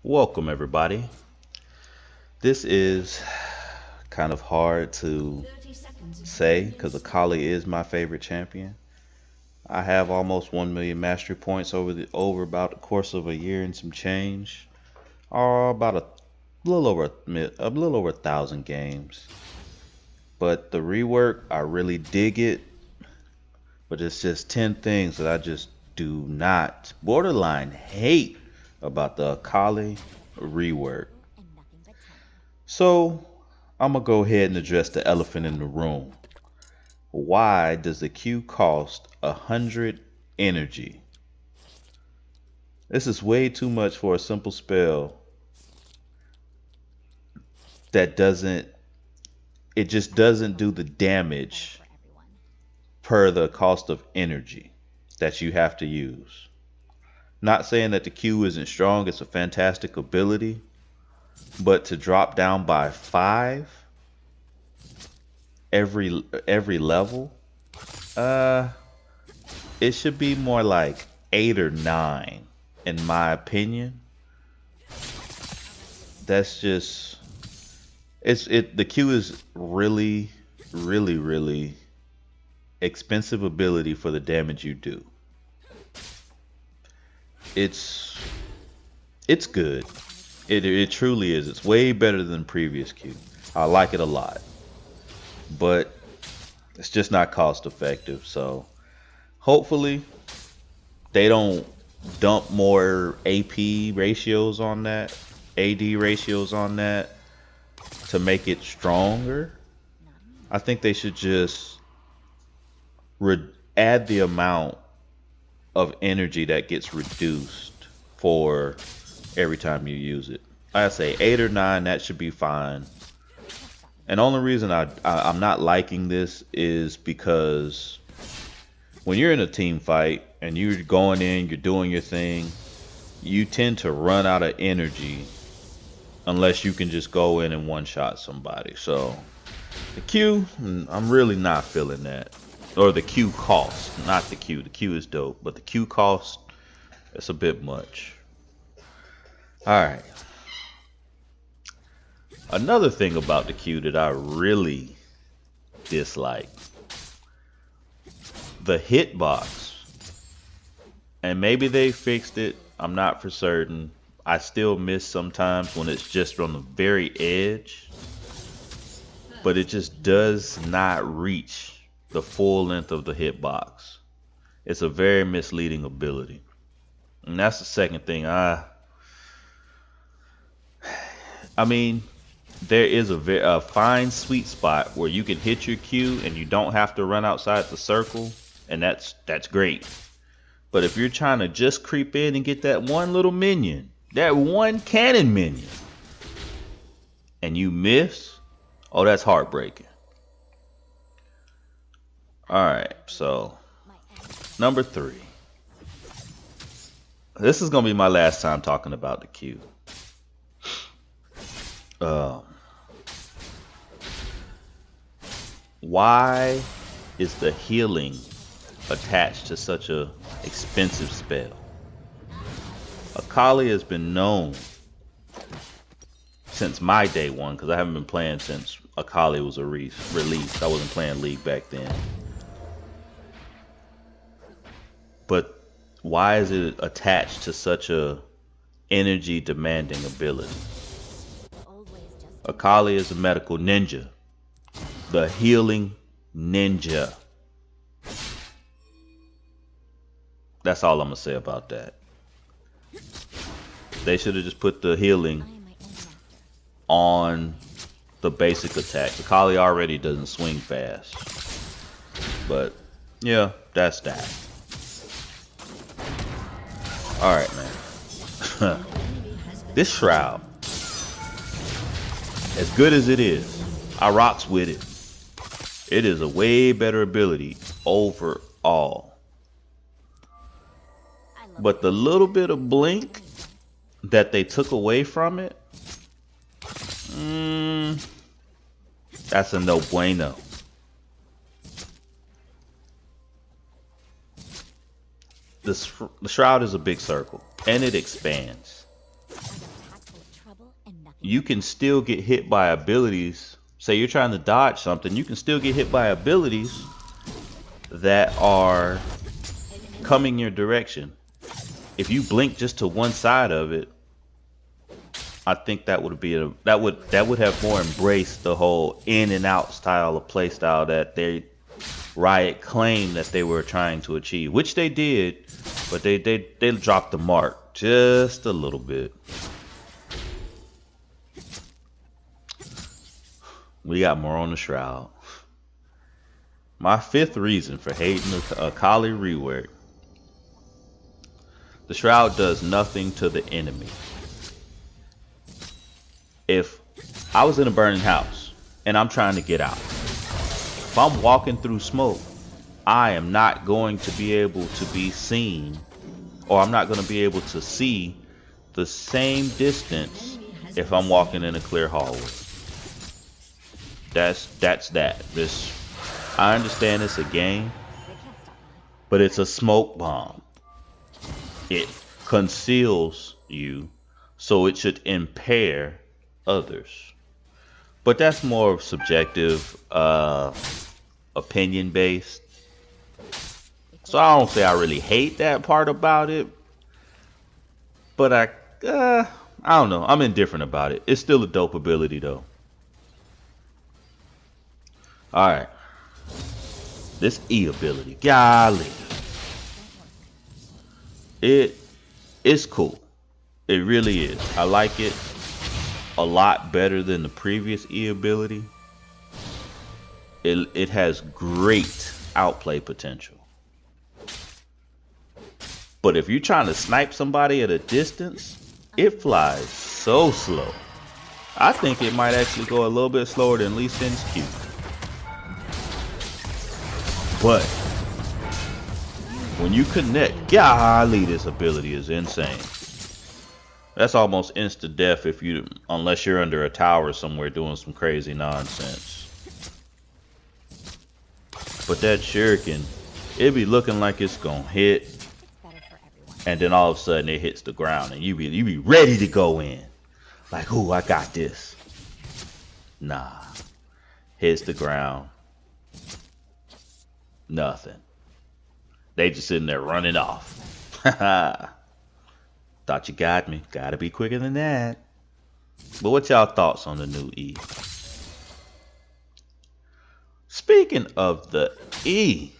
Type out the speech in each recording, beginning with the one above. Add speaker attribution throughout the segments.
Speaker 1: Welcome, everybody. This is kind of hard to say because Akali is my favorite champion. I have almost 1 million mastery points over about the course of a year and some change, or about a little over 1,000 games. But the rework, I really dig it. But it's just 10 things that I just do not borderline hate about the Akali rework. So I'm gonna go ahead and address the elephant in the room. Why does the Q cost 100 energy? This is way too much for a simple spell that just doesn't do the damage per the cost of energy that you have to use. Not saying that the Q isn't strong, it's a fantastic ability, but to drop down by 5 every level, uh it should be more like 8 or 9 in my opinion. That's just the Q is really expensive ability for the damage you do. It's it's good. It truly is. It's way better than previous Q. I like it a lot, but it's just not cost effective. So hopefully they don't dump more AP ratios on that, AD ratios on that to make it stronger. I think they should just add the amount of energy that gets reduced for every time you use it. I say 8 or 9, that should be fine. And the only reason I'm not liking this is because when you're in a team fight and you're going in, you're doing your thing, you tend to run out of energy unless you can just go in and one shot somebody. So the Q, I'm really not feeling that. Or the Q cost, not the Q. The Q is dope, but the Q cost, it's a bit much. All right. Another thing about the Q that I really dislike, the hitbox. And maybe they fixed it. I'm not for certain. I still miss sometimes when it's just on the very edge, but it just does not reach the full length of the hitbox. It's a very misleading ability. And that's the second thing. I mean, there is a fine sweet spot where you can hit your Q and you don't have to run outside the circle, and that's great. But if you're trying to just creep in and get that one little minion, that one cannon minion, and you miss, oh, that's heartbreaking. All right, so number 3. This is gonna be my last time talking about the Q. Um, why is the healing attached to such a expensive spell? Akali has been known since my day one, because I haven't been playing since Akali was released. I wasn't playing League back then. But why is it attached to such a energy demanding ability? Akali is a medical ninja, the healing ninja. That's all I'm gonna say about that. They should have just put the healing on the basic attacks. Akali already doesn't swing fast. But yeah, that's that. Alright, man. This shroud, as good as it is, I rocks with it. It is a way better ability overall. But the little bit of blink that they took away from it, that's a no bueno. The shroud is a big circle and it expands. you can still get hit by abilities. Say you're trying to dodge something, you can still get hit by abilities that are coming your direction. If you blink just to one side of it, I think that would be that would have more embraced the whole in and out style of play style that Riot claimed that they were trying to achieve, which they did, but they dropped the mark just a little bit. We got more on the Shroud. My fifth reason for hating the Akali Rework. The Shroud does nothing to the enemy. If I was in a burning house and I'm trying to get out, if I'm walking through smoke, I am not going to be able to be seen, or I'm not going to be able to see the same distance if I'm walking in a clear hallway. That's that. I understand it's a game, but it's a smoke bomb. It conceals you, so it should impair others. But that's more subjective, opinion based. So I don't say I really hate that part about it, but I don't know. I'm indifferent about it. It's still a dope ability though. All right, this E ability, golly, it's cool. It really is. I like it a lot better than the previous E ability. It has great outplay potential. But if you're trying to snipe somebody at a distance, it flies so slow. I think it might actually go a little bit slower than Lee Sin's Q. But when you connect, golly, this ability is insane. That's almost instant death unless you're under a tower somewhere doing some crazy nonsense. But that shuriken, it be looking like it's gonna hit, and then all of a sudden it hits the ground, and you be ready to go in, like, ooh, I got this. Nah, hits the ground, nothing. They just sitting there running off. Thought you got me. Gotta be quicker than that. But what's y'all thoughts on the new E? Speaking of the E,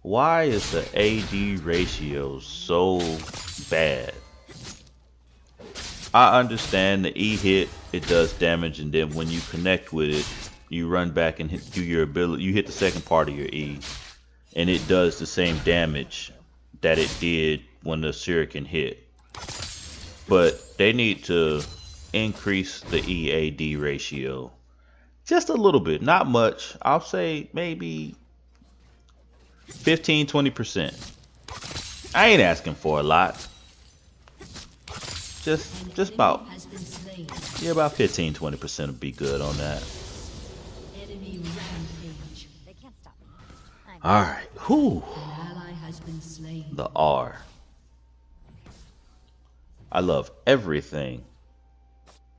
Speaker 1: why is the AD ratio so bad? I understand the E hit, it does damage, and then when you connect with it, you run back and do your ability. You hit the second part of your E, and it does the same damage that it did when the shuriken hit. But they need to increase the EAD ratio just a little bit, not much. I'll say maybe 15-20%. I ain't asking for a lot. Just about, yeah, about 15-20% would be good on that. All right, whew. The R. I love everything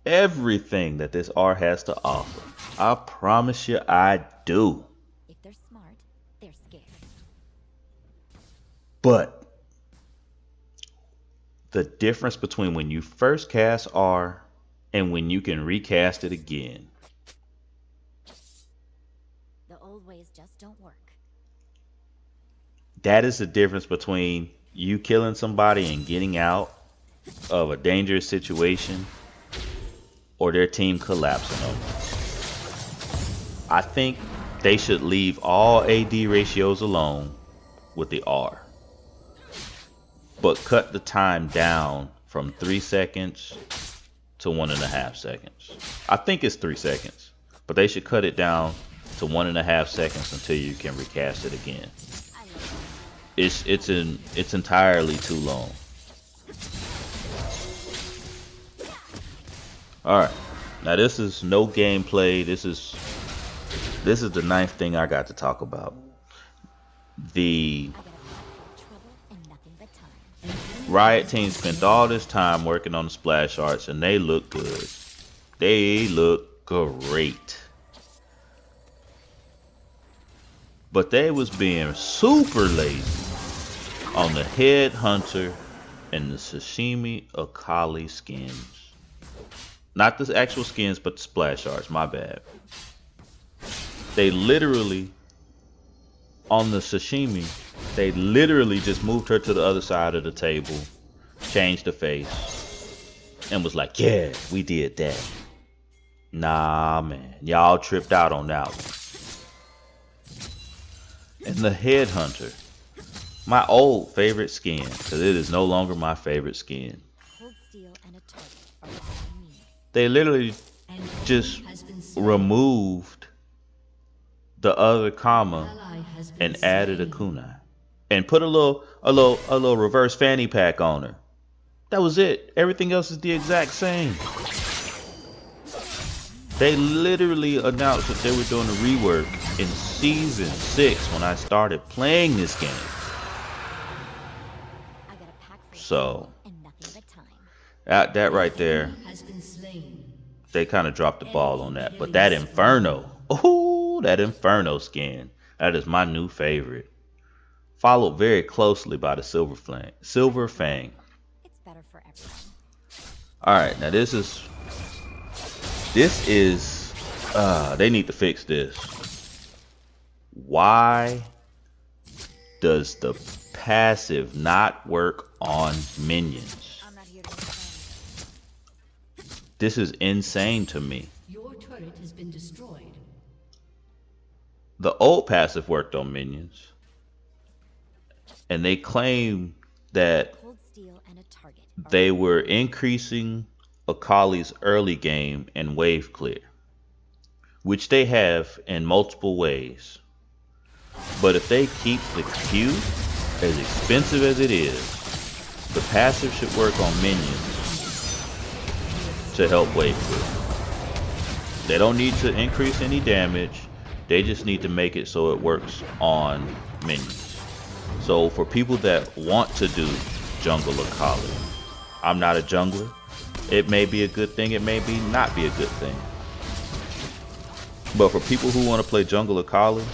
Speaker 1: that this R has to offer. I promise you I do.
Speaker 2: If they're smart, they're scared.
Speaker 1: But the difference between when you first cast R and when you can recast it again.
Speaker 2: The old ways just don't work.
Speaker 1: That is the difference between you killing somebody and getting out of a dangerous situation, or their team collapsing on you. I think they should leave all AD ratios alone with the R, but cut the time down from 3 seconds to 1.5 seconds. I think it's 3 seconds, but they should cut it down to 1.5 seconds until you can recast it again. It's entirely too long. Alright, now this is no gameplay. This is the ninth thing I got to talk about. The Riot team spent all this time working on the splash arts and they look good. They look great. But they was being super lazy on the Headhunter and the Sashimi Akali skins. Not the actual skins, but the splash arts, my bad. They literally, on the Sashimi, they literally just moved her to the other side of the table, changed the face, and was like, yeah, we did that. Nah, man, y'all tripped out on that one. And the Headhunter, my old favorite skin, because it is no longer my favorite skin.
Speaker 2: Cold steel and a target are what I need.
Speaker 1: They literally just removed the other comma and added a kunai and put a little reverse fanny pack on her. That was it. Everything else is the exact same. They literally announced that they were doing a rework in season 6 when I started playing this game.
Speaker 2: I got a pack for
Speaker 1: So
Speaker 2: and nothing but time.
Speaker 1: that right there, they kind of dropped the ball on that. But that Inferno, oh, that Inferno skin, that is my new favorite. Followed very closely by the Silver Fang.
Speaker 2: It's better for everyone.
Speaker 1: All right, now this is they need to fix this. Why does the passive not work on minions?
Speaker 2: I'm not here to defend.
Speaker 1: This is insane to me.
Speaker 3: Your turret has been destroyed.
Speaker 1: The old passive worked on minions, and they claim that
Speaker 2: Cold steel and a target are
Speaker 1: they
Speaker 2: what I
Speaker 1: were
Speaker 2: need.
Speaker 1: increasing Akali's early game and wave clear, which they have in multiple ways. But if they keep the Q, as expensive as it is, the passive should work on minions to help wave clear. They don't need to increase any damage. They just need to make it so it works on minions. So for people that want to do jungle Akali, I'm not a jungler. It may be a good thing, it may be not be a good thing. But for people who want to play jungle Akali,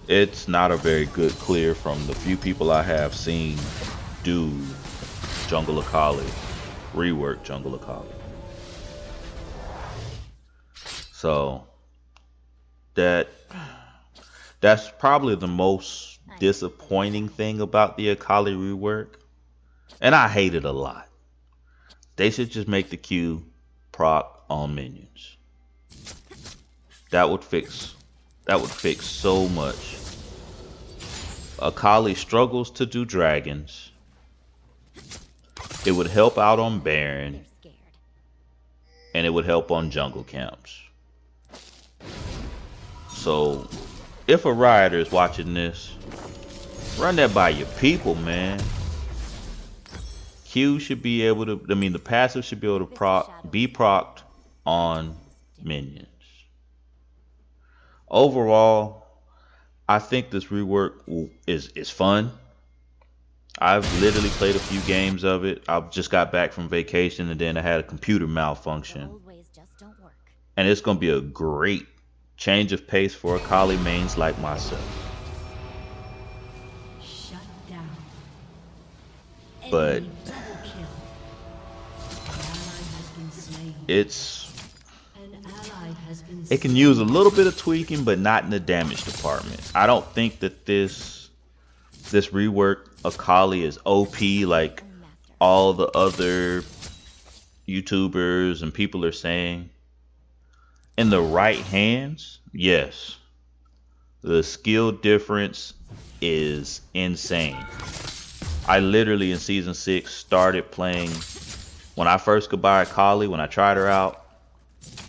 Speaker 1: it's not a very good clear from the few people I have seen do jungle Akali, rework jungle Akali. So that's probably the most disappointing thing about the Akali rework. And I hate it a lot. They should just make the Q proc on minions. That would fix so much. Akali struggles to do dragons. It would help out on Baron,
Speaker 2: They're scared.
Speaker 1: and it would help on jungle camps. So if a rioter is watching this, run that by your people, man. Q should be able to, the passive should be able to be procced on minions. Overall, I think this rework is fun. I've literally played a few games of it. I just got back from vacation and then I had a computer
Speaker 2: The
Speaker 1: malfunction.
Speaker 2: old ways just don't work.
Speaker 1: And it's going to be a great change of pace for Akali mains like myself.
Speaker 3: Shut down.
Speaker 1: But
Speaker 3: Enemy double kill. An ally has been slain. An ally has been
Speaker 1: it can use a little bit of tweaking, but not in the damage department. I don't think that this rework Akali is OP like
Speaker 2: Own master.
Speaker 1: all the other YouTubers and people are saying. In the right hands, yes. The skill difference is insane. I literally in season 6 started playing. When I first could buy Akali, when I tried her out,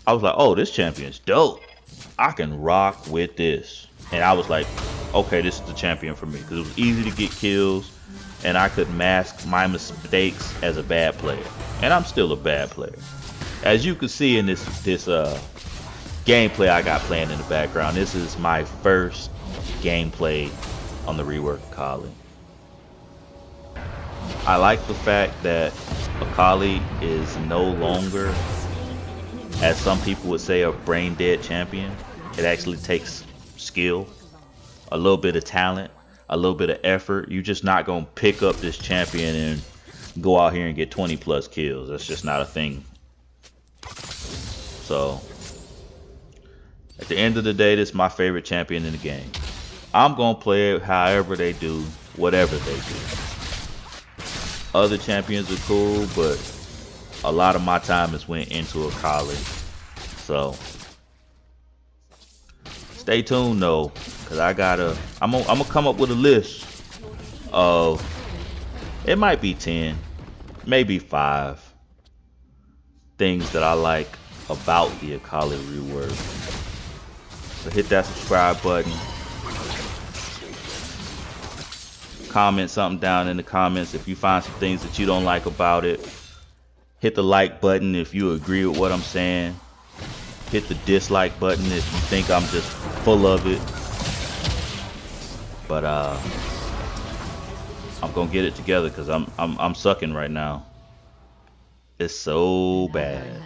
Speaker 1: I was like, oh, this champion's dope. I can rock with this. And I was like, okay, this is the champion for me. Because it was easy to get kills. And I could mask my mistakes as a bad player. And I'm still a bad player. As you can see in this gameplay I got playing in the background, this is my first gameplay on the rework Akali. I like the fact that Akali is no longer as some people would say, a brain dead champion. It actually takes skill, a little bit of talent, a little bit of effort. You're just not gonna pick up this champion and go out here and get 20 plus kills. That's just not a thing. So at the end of the day, this is my favorite champion in the game. I'm gonna play it however they do, whatever they do. Other champions are cool, but a lot of my time has went into Akali. So stay tuned though, cause I'm gonna come up with a list of, it might be 10, maybe 5 things that I like about the Akali rework. So hit that subscribe button. Comment something down in the comments if you find some things that you don't like about it. Hit the like button if you agree with what I'm saying. Hit the dislike button if you think I'm just full of it. But I'm gonna get it together because I'm sucking right now. It's so bad.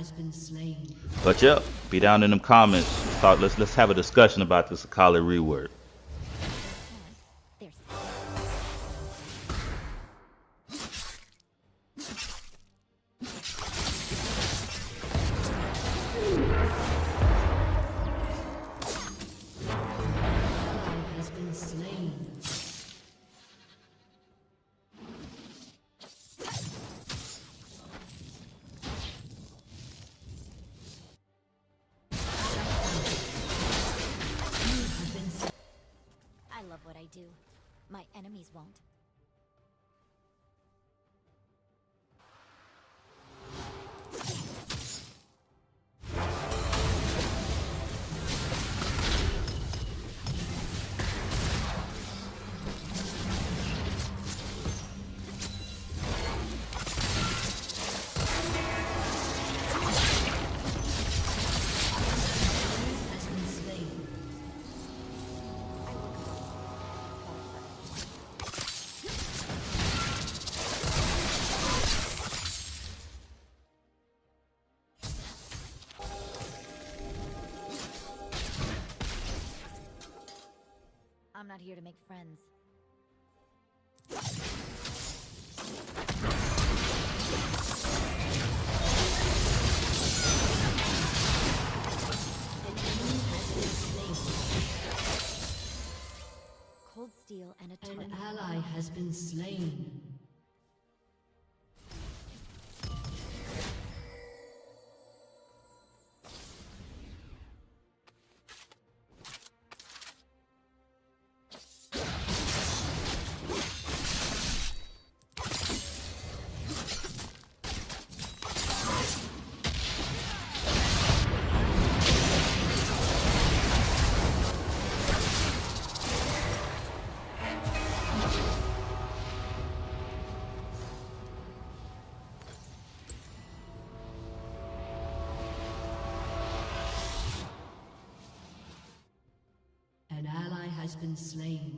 Speaker 1: But yep, be down in them comments. Let's have a discussion about this Akali rework.
Speaker 2: There's
Speaker 3: Has been slain.
Speaker 2: I love what I do. My enemies won't.
Speaker 3: Has been slain.
Speaker 2: I'm not here to make friends. Cold steel and a
Speaker 3: An
Speaker 2: target.
Speaker 3: ally has been slain. An ally has been slain.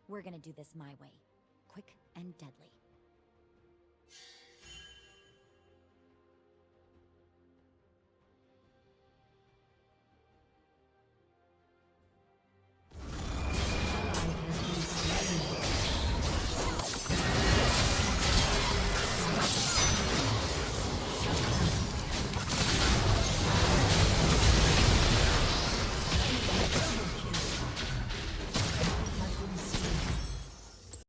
Speaker 2: We're gonna do this my way. Quick and deadly.